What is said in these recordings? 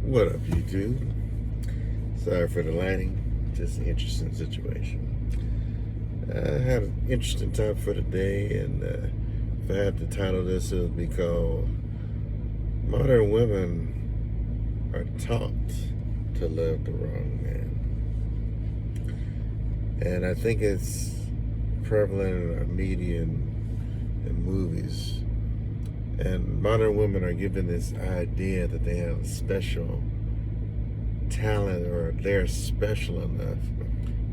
What up, YouTube? Sorry for the lighting. Just an interesting situation. I had an interesting time for the day, and if I had to title this, it would be called Modern Women Are Taught to Love the Wrong Man. And I think it's prevalent in our media and movies. And modern women are given this idea that they have a special talent, or they're special enough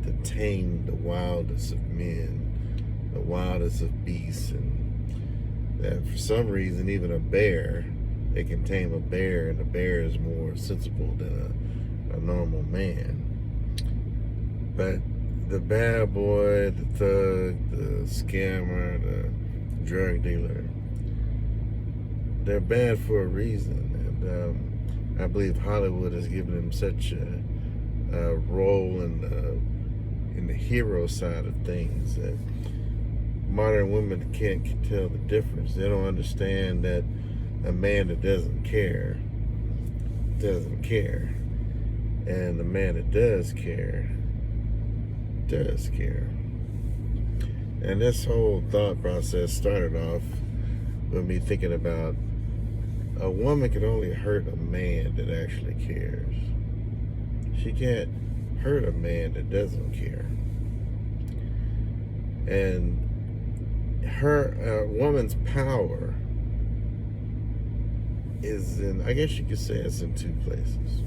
to tame the wildest of men, the wildest of beasts, and that for some reason even a bear, they can tame a bear, and a bear is more sensible than a normal man. But the bad boy, the thug, the scammer, the drug dealer, they're bad for a reason, and I believe Hollywood has given them such a role in the hero side of things that modern women can't tell the difference. They don't understand that a man that doesn't care, and the man that does care. And this whole thought process started off with me thinking about a woman can only hurt a man that actually cares. She can't hurt a man that doesn't care. And her woman's power is in, I guess you could say it's in two places.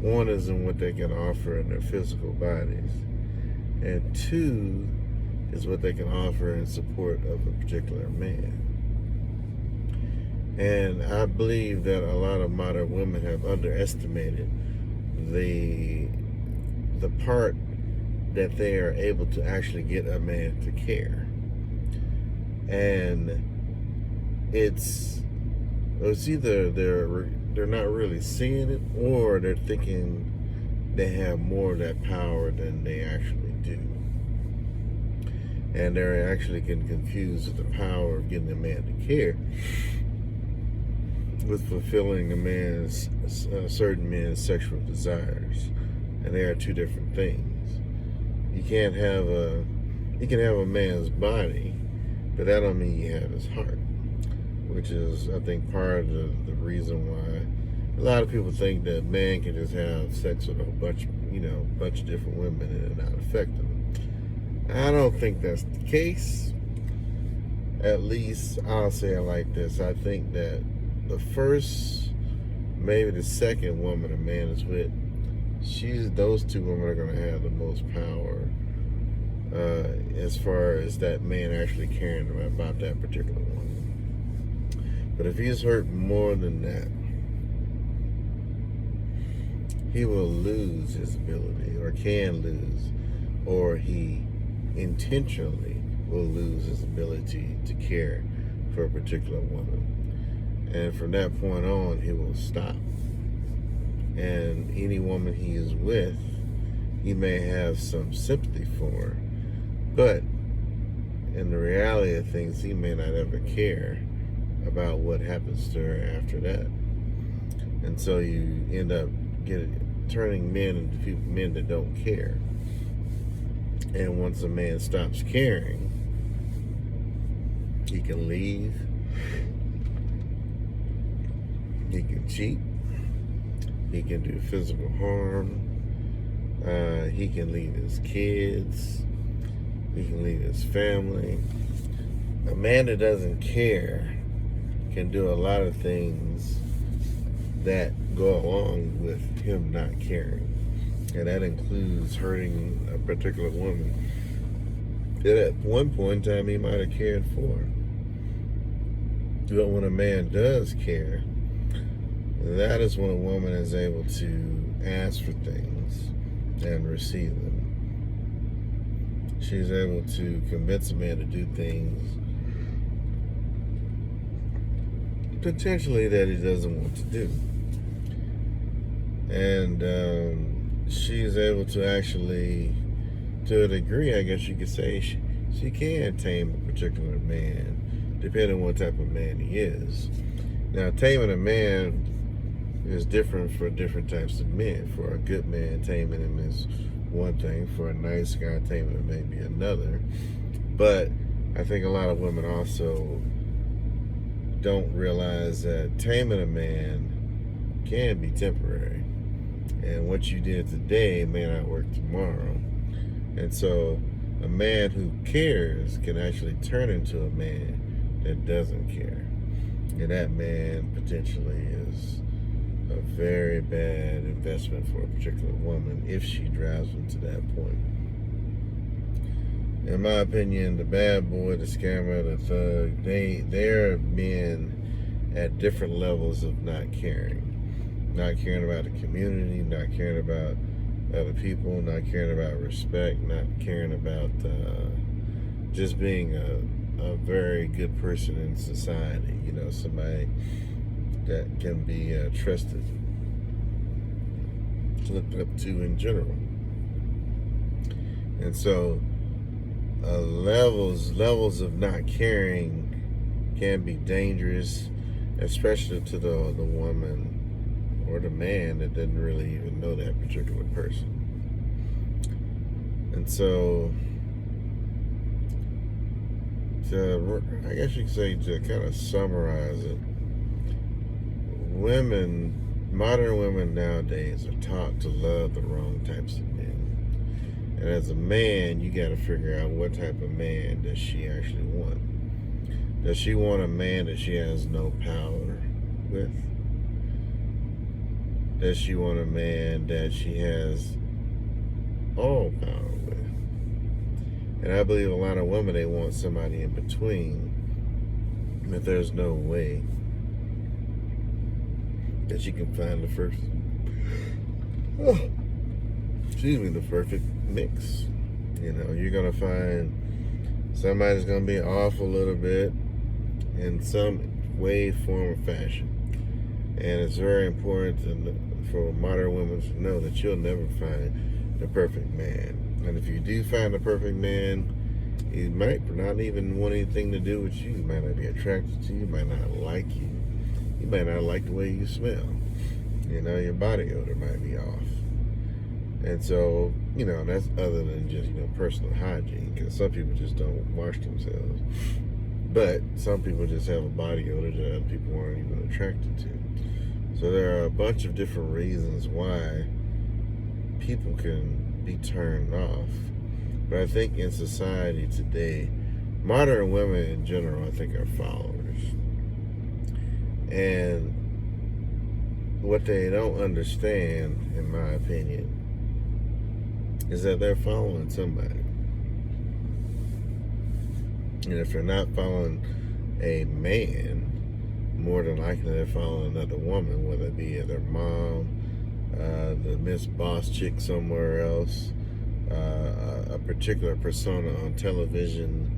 One is in what they can offer in their physical bodies, and two is what they can offer in support of a particular man. And I believe that a lot of modern women have underestimated the part that they are able to actually get a man to care. And it's either they're not really seeing it, or they're thinking they have more of that power than they actually do. And they're actually getting confused with the power of getting a man to care with fulfilling a man's certain men's sexual desires, and they are two different things. You can have a man's body, but that don't mean you have his heart, which is, I think, part of the reason why a lot of people think that man can just have sex with a bunch of different women and it not affect them. I don't think that's the case. At least I'll say it like this: I think that the first, maybe the second woman a man is with, those two women are going to have the most power as far as that man actually caring about that particular woman. But if he's hurt more than that, he will lose his ability, or can lose, or he intentionally will lose his ability to care for a particular woman. And from that point on, he will stop. And any woman he is with, he may have some sympathy for, but in the reality of things, he may not ever care about what happens to her after that. And so you end up turning men into men that don't care. And once a man stops caring, he can leave. He can cheat. He can do physical harm. He can leave his kids. He can leave his family. A man that doesn't care can do a lot of things that go along with him not caring. And that includes hurting a particular woman that at one point in time he might have cared for. But when a man does care, that is when a woman is able to ask for things and receive them. She's able to convince a man to do things potentially that he doesn't want to do. And she's able to actually, to a degree, I guess you could say, she can tame a particular man, depending on what type of man he is. Now, taming a man is different for different types of men. For a good man, taming him is one thing. For a nice guy, taming him may be another. But I think a lot of women also don't realize that taming a man can be temporary. And what you did today may not work tomorrow. And so a man who cares can actually turn into a man that doesn't care. And that man potentially is a very bad investment for a particular woman if she drives him to that point. In my opinion, the bad boy, the scammer, the thug, they're men at different levels of not caring. Not caring about the community, not caring about other people, not caring about respect, not caring about just being a very good person in society. You know, somebody that can be trusted, looked up to in general. And so levels of not caring can be dangerous, especially to the woman or the man that doesn't really even know that particular person. And so, I guess you could say, to kind of summarize it, modern women nowadays are taught to love the wrong types of men. And as a man, you got to figure out what type of man does she actually want. Does she want a man that she has no power with? Does she want a man that she has all power with? And I believe a lot of women, they want somebody in between, but there's no way that she can find the perfect mix. You know, you're gonna find somebody's gonna be off a little bit in some way, form, or fashion. And it's very important for modern women to know that you'll never find the perfect man. And if you do find the perfect man, he might not even want anything to do with you. He might not be attracted to you. He might not like you. He might not like the way you smell. You know, your body odor might be off. And so, you know, that's other than just, personal hygiene, because some people just don't wash themselves. But some people just have a body odor that other people aren't even attracted to. So there are a bunch of different reasons why people can be turned off. But I think in society today, modern women in general, I think, are followers. And what they don't understand, in my opinion, is that they're following somebody. And if they're not following a man, more than likely they're following another woman, whether it be their mom, the Miss Boss chick somewhere else, a particular persona on television,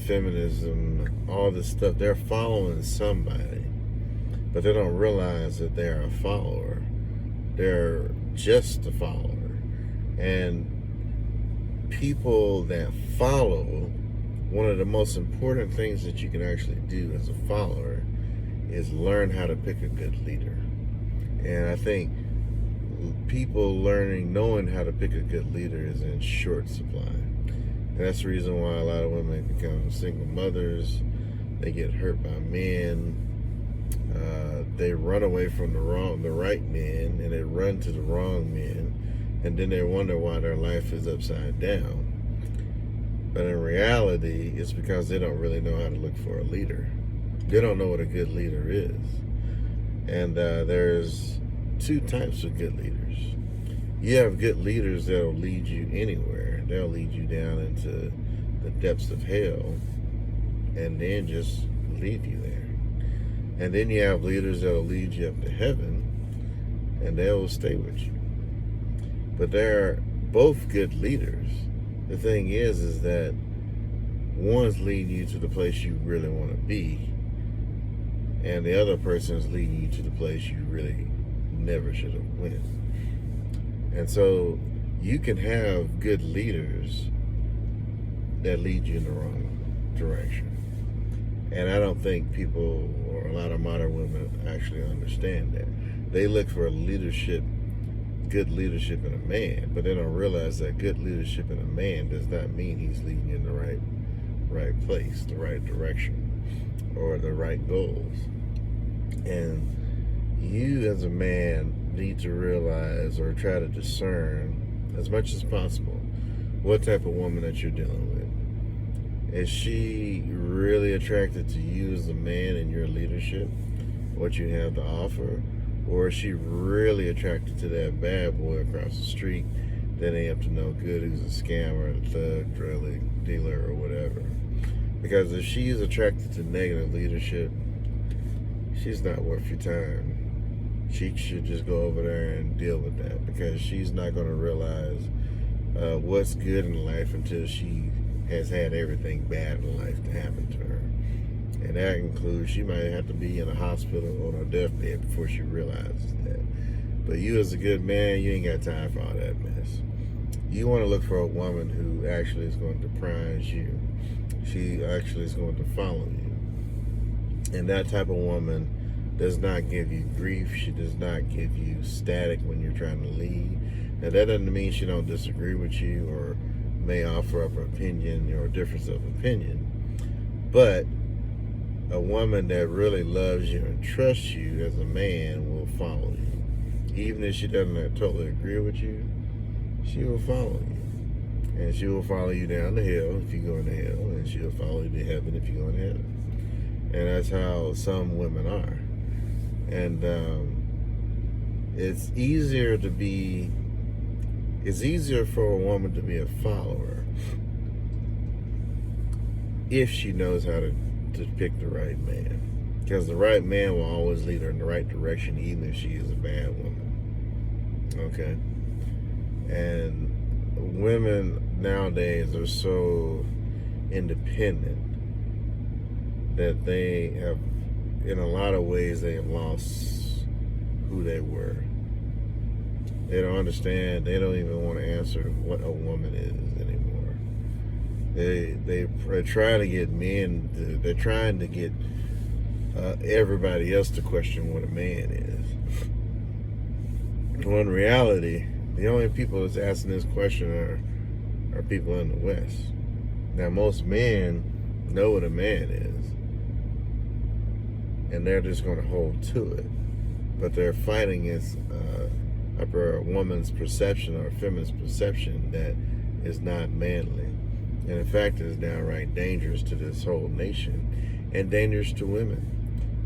feminism, all this stuff. They're following somebody, but they don't realize that they're a follower. They're just a follower. And people that follow, one of the most important things that you can actually do as a follower is learn how to pick a good leader. And I think people knowing how to pick a good leader is in short supply. And that's the reason why a lot of women become single mothers. They get hurt by men. They run away from the right men, and they run to the wrong men. And then they wonder why their life is upside down. But in reality, it's because they don't really know how to look for a leader. They don't know what a good leader is. And there's two types of good leaders. You have good leaders that'll lead you anywhere. They'll lead you down into the depths of hell and then just leave you there. And then you have leaders that'll lead you up to heaven and they will stay with you. But they're both good leaders. The thing is that one's leading you to the place you really want to be, and the other person's leading you to the place you really never should have went. And so you can have good leaders that lead you in the wrong direction. And I don't think people, or a lot of modern women actually understand that. They look for good leadership in a man, but they don't realize that good leadership in a man does not mean he's leading you in the right place, the right direction, or the right goals. And you as a man need to realize or try to discern as much as possible what type of woman that you're dealing with. Is she really attracted to you as a man and your leadership, what you have to offer? Or is she really attracted to that bad boy across the street that ain't up to no good, who's a scammer, a thug, drug dealer, or whatever? Because if she's attracted to negative leadership, she's not worth your time. She should just go over there and deal with that, because she's not going to realize what's good in life until she has had everything bad in life to happen to her. And that includes, she might have to be in a hospital on her deathbed before she realizes that. But you as a good man, you ain't got time for all that mess. You want to look for a woman who actually is going to prize you. She actually is going to follow you. And that type of woman does not give you grief. She does not give you static when you're trying to lead. Now, that doesn't mean she don't disagree with you or may offer up an opinion or a difference of opinion. But a woman that really loves you and trusts you as a man will follow you. Even if she doesn't totally agree with you, she will follow you. And she will follow you down the hill if you go into hell, and she'll follow you to heaven if you go into heaven. And that's how some women are. And it's easier for a woman to be a follower if she knows how to pick the right man. Because the right man will always lead her in the right direction, even if she is a bad woman. Okay? And women nowadays are so independent that they have, in a lot of ways, they have lost who they were. They don't understand. They don't even want to answer what a woman is anymore. They're trying to get men. They're trying to get everybody else to question what a man is. Well, in reality, the only people that's asking this question are people in the West. Now, most men know what a man is, and they're just going to hold to it. But they're fighting against a woman's perception or a feminist perception that is not manly. And in fact, it's downright dangerous to this whole nation and dangerous to women.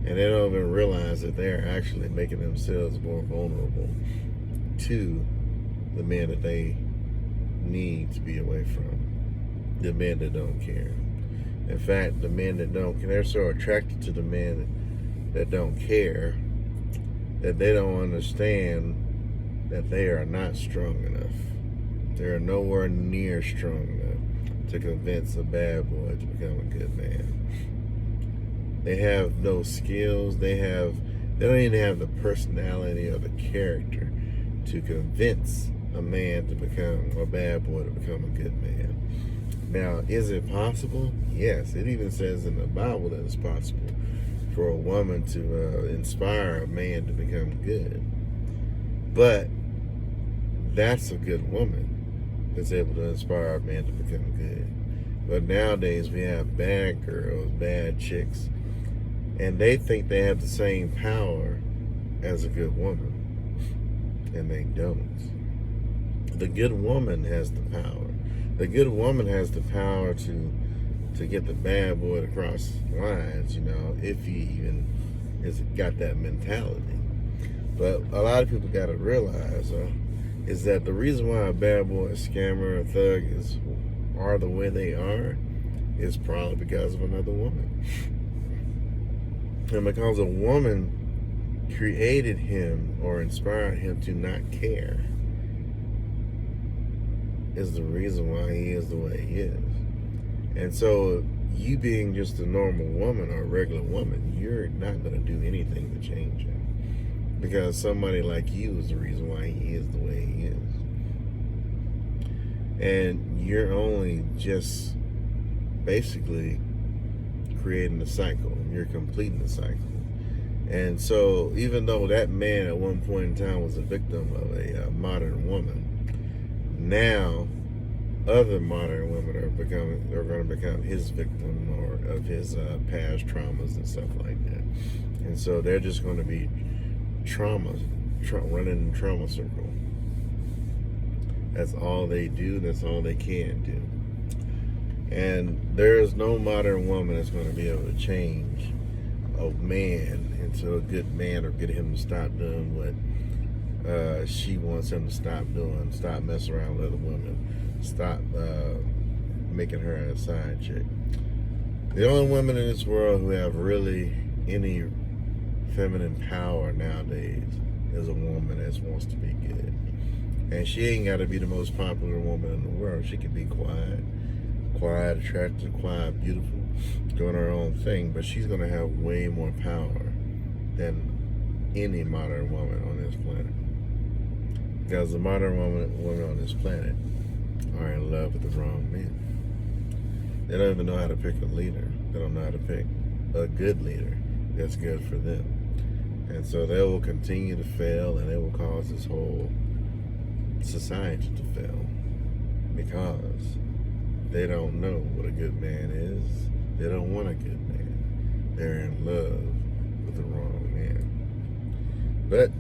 And they don't even realize that they're actually making themselves more vulnerable to the men that they need to be away from. The men that don't care. In fact, the men that don't care, they're so attracted to the men that don't care that they don't understand that they are not strong enough. They are nowhere near strong enough to convince a bad boy to become a good man. They have no skills. They don't even have the personality or the character to convince a man to become a bad boy to become a good man. Now, is it possible? Yes. It even says in the Bible that it's possible for a woman to inspire a man to become good. But that's a good woman that's able to inspire a man to become good. But nowadays we have bad girls, bad chicks, and they think they have the same power as a good woman. And they don't. The good woman has the power. The good woman has the power to get the bad boy to cross lines, if he even has got that mentality. But a lot of people got to realize is that the reason why a bad boy, a scammer, a thug are the way they are is probably because of another woman. And because a woman created him or inspired him to not care is the reason why he is the way he is. And so you being just a normal woman or a regular woman, you're not going to do anything to change him. Because somebody like you is the reason why he is the way he is. And you're only just basically creating a cycle. You're completing the cycle. And so, even though that man at one point in time was a victim of a modern woman, now other modern women are going to become his victim or of his past traumas and stuff like that. And so they're just going to be running in trauma circle. That's all they do. That's all they can do. And there is no modern woman that's going to be able to change a man into a good man or get him to stop doing what she wants him to stop doing. Stop messing around with other women. Stop making her a side chick. The only women in this world who have really any feminine power nowadays is a woman that wants to be good. And she ain't got to be the most popular woman in the world. She can be quiet, attractive, quiet, beautiful, doing her own thing. But she's going to have way more power than any modern woman on this planet. Because the modern women on this planet are in love with the wrong men. They don't even know how to pick a leader. They don't know how to pick a good leader that's good for them. And so they will continue to fail, and it will cause this whole society to fail because they don't know what a good man is. They don't want a good man. They're in love with the wrong man. But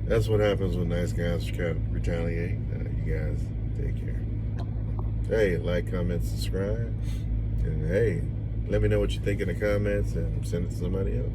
that's what happens when nice guys try to retaliate. You guys take care. Hey, like, comment, subscribe. And hey, let me know what you think in the comments and send it to somebody else.